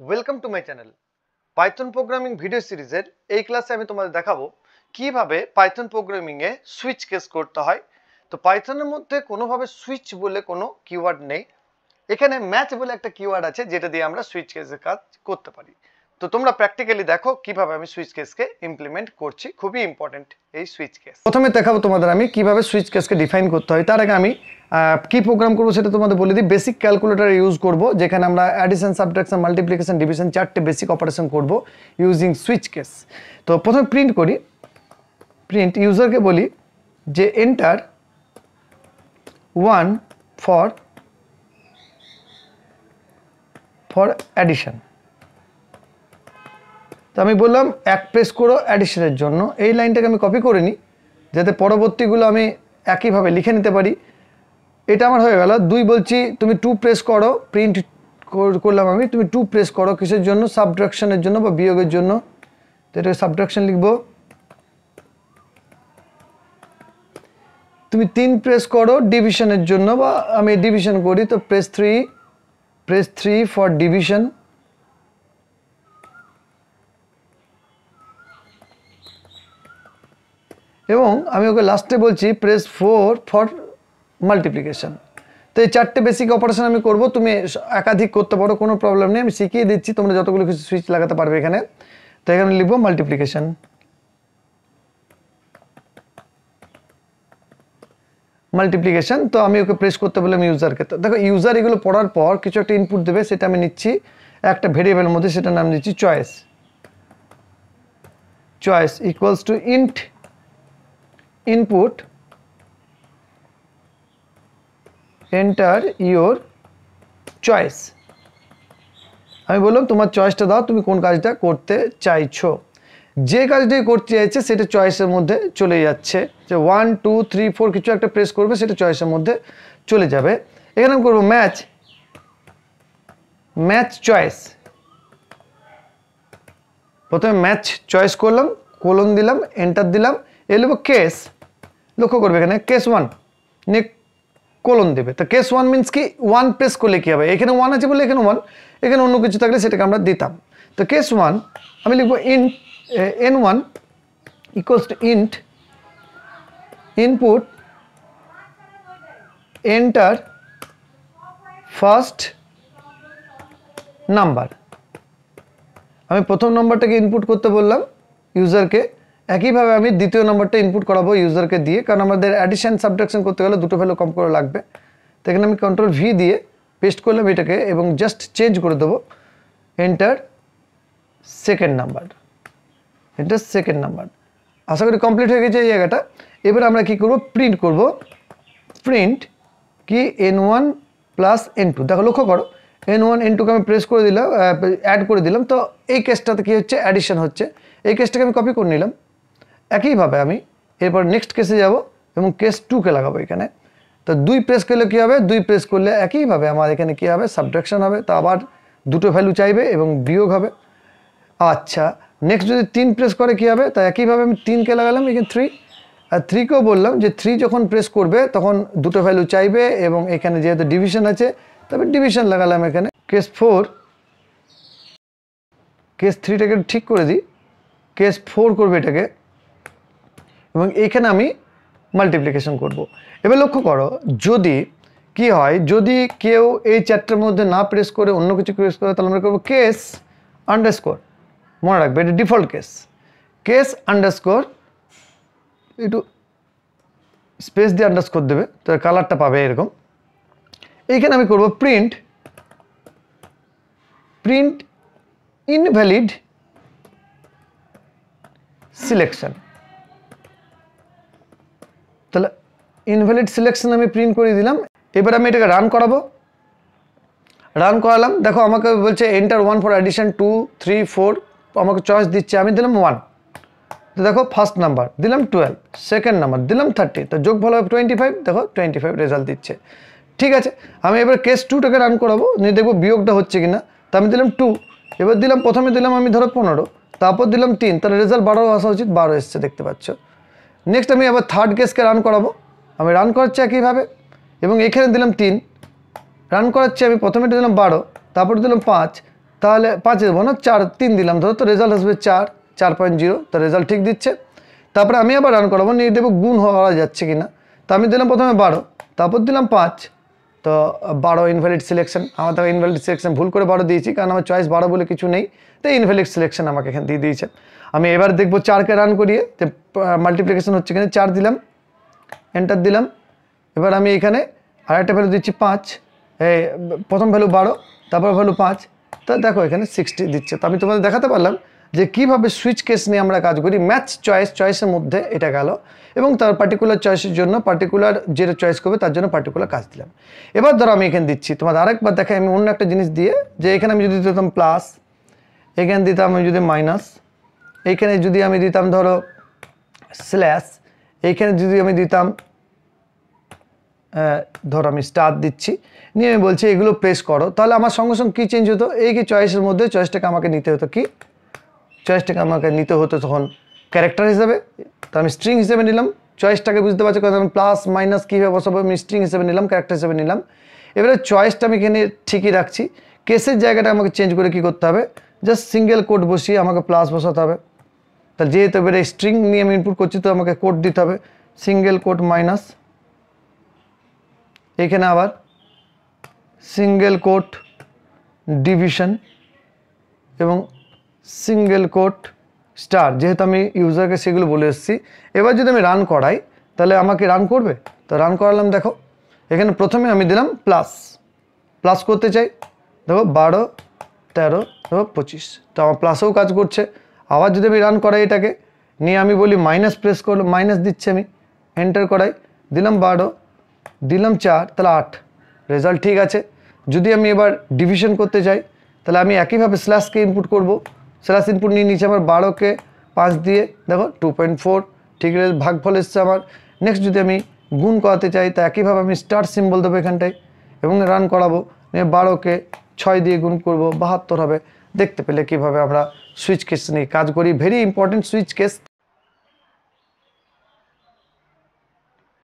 Welcome to my channel. Python programming video সিরিজের এই ক্লাসে আমি তোমাদের দেখাবো কিভাবে পাইথন প্রোগ্রামিং এ সুইচ কেস করতে হয়। তো পাইথনের মধ্যে কোনোভাবে সুইচ বলে কোনো কিওয়ার্ড নেই, এখানে ম্যাচ বলে একটা কিওয়ার্ড আছে যেটা দিয়ে আমরা সুইচ কেসের কাজ করতে পারি। তো তোমরা প্র্যাকটিক্যালি দেখো কিভাবে আমি সুইচ কেসকে ইমপ্লিমেন্ট করছি, খুবই ইম্পর্টেন্ট এই সুইচ কেস। প্রথমে দেখাবো তোমাদের আমি কিভাবে সুইচ কেসকে ডিফাইন করতে হয়। তার আগে আমি কি প্রোগ্রাম করবো সেটা তোমাদের বলে দিই। বেসিক ক্যালকুলেটর ইউজ করব, যেখানে আমরা অ্যাডিশন, সাবট্রাকশন, মাল্টিপ্লিকেশন, ডিভিশন চারটে বেসিক অপারেশন করব ইউজিং সুইচ কেস। তো প্রথমে প্রিন্ট করি, প্রিন্ট ইউজারকে বলি যে এন্টার 1 ফর অ্যাডিশন। তো আমি বললাম এক প্রেস করো অ্যাডিশনের জন্য। এই লাইনটাকে আমি কপি করে নিই যাতে পরবর্তীগুলো আমি একইভাবে লিখে নিতে পারি। এটা আমার হয়ে গেল। 2 বলছি তুমি 2 প্রেস করো, প্রিন্ট করলাম আমি, তুমি 2 প্রেস করো কিসের জন্য? সাবট্রাকশনের জন্য বা বিয়োগের জন্য। তো এটা সাবট্রাকশন লিখবো। তুমি 3 প্রেস করো ডিভিশনের জন্য, বা আমি ডিভিশন করি, তো প্রেস 3 ফর ডিভিশন। এবং আমি ওকে লাস্টে বলছি প্রেস 4 ফর মাল্টিপ্লিকেশন। তো এই চারটে বেসিক অপারেশন আমি করব, তুমি একাধিক করতে পারো, কোনো প্রবলেম নেই, আমি শিখিয়ে দিচ্ছি, তোমরা যতগুলো কিছু সুইচ লাগাতে পারবে এখানে। তো এখানে লিখবো মাল্টিপ্লিকেশন, মাল্টিপ্লিকেশন। তো আমি ওকে প্রেস করতে বললাম ইউজারকে। তো দেখো ইউজার এগুলো পড়ার পর কিছু একটা ইনপুট দেবে, সেটা আমি নিচ্ছি একটা ভেরিয়েবলের মধ্যে, সেটার নাম দিচ্ছি choice equals to int input enter your choice. আমি বললাম তোমার চয়েসটা দাও, তুমি কোন কাজটা করতে চাইছো। যে কাজটাই করতে চাইছে সেটা চয়েসের মধ্যে চলে যাচ্ছে, যে 1 2 3 4 কিছু একটা প্রেস করবে, সেটা চয়েসের মধ্যে চলে যাবে। এখানে আমি করবো ম্যাচ চয়েস। প্রথমে ম্যাচ চয়েস করলাম, কোলন দিলাম, এন্টার দিলাম, এ লিখবো কেস। লক্ষ্য করবে এখানে কেস 1 নিয়ে কোলন দেবে। তো কেস 1 মিনস কি 1 প্রেস করলে কি হবে? এখানে 1 আছে বলে এখানে 1, এখানে অন্য কিছু থাকলে সেটাকে আমরা দিতাম। তো কেস 1 আমি লিখবো n1 equals to int input enter first number. আমি প্রথম নম্বরটাকে ইনপুট করতে বললাম ইউজারকে, একইভাবে আমি দ্বিতীয় নম্বরটা ইনপুট করাবো ইউজারকে দিয়ে, কারণ আমাদের অ্যাডিশন সাবট্রাকশন করতে গেলে দুটো ভ্যালু কম করে লাগবে। তো এখানে আমি কন্ট্রোল ভি দিয়ে পেস্ট করলাম এটাকে, এবং জাস্ট চেঞ্জ করে দেবো এন্টার সেকেন্ড নাম্বার। আশা করি কমপ্লিট হয়ে গেছে এই জায়গাটা। এবার আমরা কি করব? প্রিন্ট করব। প্রিন্ট কি n1 প্লাস n2। দেখো লক্ষ্য করো n1 n2কে আমি প্রেস করে দিলাম, অ্যাড করে দিলাম। তো এই কেসটাতে কি হচ্ছে? অ্যাডিশন হচ্ছে। এই কেসটাকে আমি কপি করে নিলাম। একইভাবে আমি এরপর নেক্সট কেসে যাব এবং কেস 2কে লাগাবো এখানে। তো 2 প্রেস করলে কী হবে? 2 প্রেস করলে একইভাবে আমার এখানে কী হবে? সাবট্রাকশন হবে। তো আবার দুটো ভ্যালু চাইবে এবং বিয়োগ হবে। আচ্ছা, নেক্সট যদি 3 প্রেস করে কী হবে? তা একইভাবে আমি 3কে লাগালাম, এখানে 3, আর 3কেও বললাম যে 3 যখন প্রেস করবে তখন দুটো ভ্যালু চাইবে, এবং এখানে যেহেতু ডিভিশন আছে তবে ডিভিশন লাগালাম এখানে। কেস 3টাকে ঠিক করে দিই, কেস 4 করবে এটাকে, এবং এইখানে আমি মাল্টিপ্লিকেশন করব। এবার লক্ষ্য করো যদি কি হয়, যদি কেউ এই চারটার মধ্যে না প্রেস করে অন্য কিছু প্রেস করে, তাহলে আমরা করবো কেস আন্ডারস্কোর। মনে রাখবে এটা ডিফল্ট কেস আন্ডারস্কোর, একটু স্পেস দিয়ে আন্ডারস্কোর দেবে, তো কালারটা পাবে এরকম। এইখানে আমি করব প্রিন্ট ইনভ্যালিড সিলেকশন। তাহলে ইনভ্যালিড সিলেকশন আমি প্রিন্ট করে দিলাম। এবার আমি এটাকে রান করালাম। দেখো আমাকে বলছে এন্টার 1 ফর অ্যাডিশন 2 3 4, আমাকে চয়েস দিচ্ছে, আমি দিলাম 1। তো দেখো ফার্স্ট নাম্বার দিলাম 12, সেকেন্ড নাম্বার দিলাম 30, তো যোগ ভালো হবে 25। দেখো 25 রেজাল্ট দিচ্ছে। ঠিক আছে, আমি এবার কেস 2টাকে রান করাবো, নিয়ে দেখবো বিয়োগটা হচ্ছে কিনা। তো আমি দিলাম 2, এবার দিলাম প্রথমে দিলাম আমি ধরো 15, তারপর দিলাম 3, তাহলে রেজাল্ট 12 আসা উচিত, 12 এসছে, দেখতে পাচ্ছ। নেক্সট আমি আবার থার্ড কেসকে রান করাবো, আমি রান করাচ্ছি একইভাবে, এবং এখানে দিলাম 3, রান করাচ্ছি আমি, প্রথমে দিলাম 12, তারপর দিলাম 5, তাহলে 5 দেবো না, 4 3 দিলাম ধরো, তো রেজাল্ট আসবে 4.0, তো রেজাল্ট ঠিক দিচ্ছে। তারপরে আমি আবার রান করাবো, নিয়ে দেবো গুণ হওয়া যাচ্ছে কিনা। তো আমি দিলাম প্রথমে 12, তারপর দিলাম 5, তো 12 ইনভ্যালিড সিলেকশন। আমার তো ইনভ্যালিড সিলেকশন ভুল করে 12 দিয়েছি, কারণ আমার চয়েস 12 বলে কিছু নেই, তো ইনভ্যালিড সিলেকশন আমাকে এখানে দিয়ে দিয়েছে। আমি এবার দেখবো 4কে রান করিয়ে যে মাল্টিপ্লিকেশন হচ্ছে কিনা। 4 দিলাম, এন্টার দিলাম। এবার আমি এখানে আরেকটা ভ্যালু দিচ্ছি 5, এই প্রথম ভ্যালু 12, তারপর ভ্যালু 5, তা দেখো এখানে 60 দিচ্ছে। তো আমি তোমাদের দেখাতে পারলাম যে কীভাবে সুইচ কেস নিয়ে আমরা কাজ করি। ম্যাচ চয়েসের মধ্যে এটা গেল, এবং তার পার্টিকুলার চয়েসের জন্য পার্টিকুলার যেটা চয়েস করবে তার জন্য পার্টিকুলার কাজ দিলাম। এবার ধরো আমি এখানে দিচ্ছি, তোমাদের আরেকবার দেখাই আমি অন্য একটা জিনিস দিয়ে, যে এখানে আমি যদি দিতাম প্লাস, এখানে দিতাম আমি যদি মাইনাস, এইখানে যদি আমি দিতাম ধরো স্ল্যাশ, এইখানে যদি আমি দিতাম ধরো আমি স্টার দিচ্ছি, নিয়ে আমি বলছি এগুলো প্রেস করো, তাহলে আমার সঙ্গে সঙ্গে কী চেঞ্জ হতো, এই কি চয়েসের মধ্যে চয়েসটাকে আমাকে নিতে হতো, কি চয়েসটাকে আমাকে নিতে হতো তখন ক্যারেক্টার হিসেবে। তো আমি স্ট্রিং হিসেবে নিলাম, চয়েসটাকে বুঝতে পারছি, কারণ প্লাস মাইনাস কীভাবে বসাবো, আমি স্ট্রিং হিসেবে নিলাম, ক্যারেক্টার হিসেবে নিলাম। এবারে চয়েসটা আমি এখানে ঠিকই রাখছি, কেসের জায়গাটা আমাকে চেঞ্জ করে কী করতে হবে, জাস্ট সিঙ্গেল কোড বসিয়ে আমাকে প্লাস বসাতে হবে। তাহলে যেহেতু এবারে স্ট্রিং নিয়ে আমি ইনপুট করছি, তো আমাকে কোড দিতে হবে, সিঙ্গেল কোড মাইনাস, এখানে আবার সিঙ্গেল কোট ডিভিশন এবং সিঙ্গেল কোট স্টার, যেহেতু আমি ইউজারকে সেগুলো বলে এসেছি। এবার যদি আমি রান করাই তাহলে আমাকে রান করবে, তো রান করালাম। দেখো এখানে প্রথমে আমি দিলাম প্লাস করতে চাই, দেখো 12 13 দেখো 25, তো আমার প্লাসেও কাজ করছে। আবার যদি আমি রান করাই এটাকে নিয়ে, আমি বলি মাইনাস প্রেস করলো, মাইনাস দিচ্ছি আমি, এন্টার করাই, দিলাম 12 দিলাম 4, তাহলে 8, রেজাল্ট ঠিক আছে। যদি আমি এবার ডিভিশন করতে চাই তাহলে আমি একইভাবে স্ল্যাশকে ইনপুট করব, স্ল্যাশ ইনপুট নিয়ে নিচে আমার 12কে 5 দিয়ে দেখো 2.4, ঠিক আছে, ভাগফল এসছে আমার। নেক্সট যদি আমি গুণ করাতে চাই তা একইভাবে আমি স্টার সিম্বল দেবো এখানটায় এবং রান করাবো, নিয়ে 12কে 6 দিয়ে গুণ করব, 72 হবে। দেখতে পেলে কীভাবে আমরা সুইচ কেস নিয়ে কাজ করি, ভেরি ইম্পর্টেন্ট সুইচ কেস।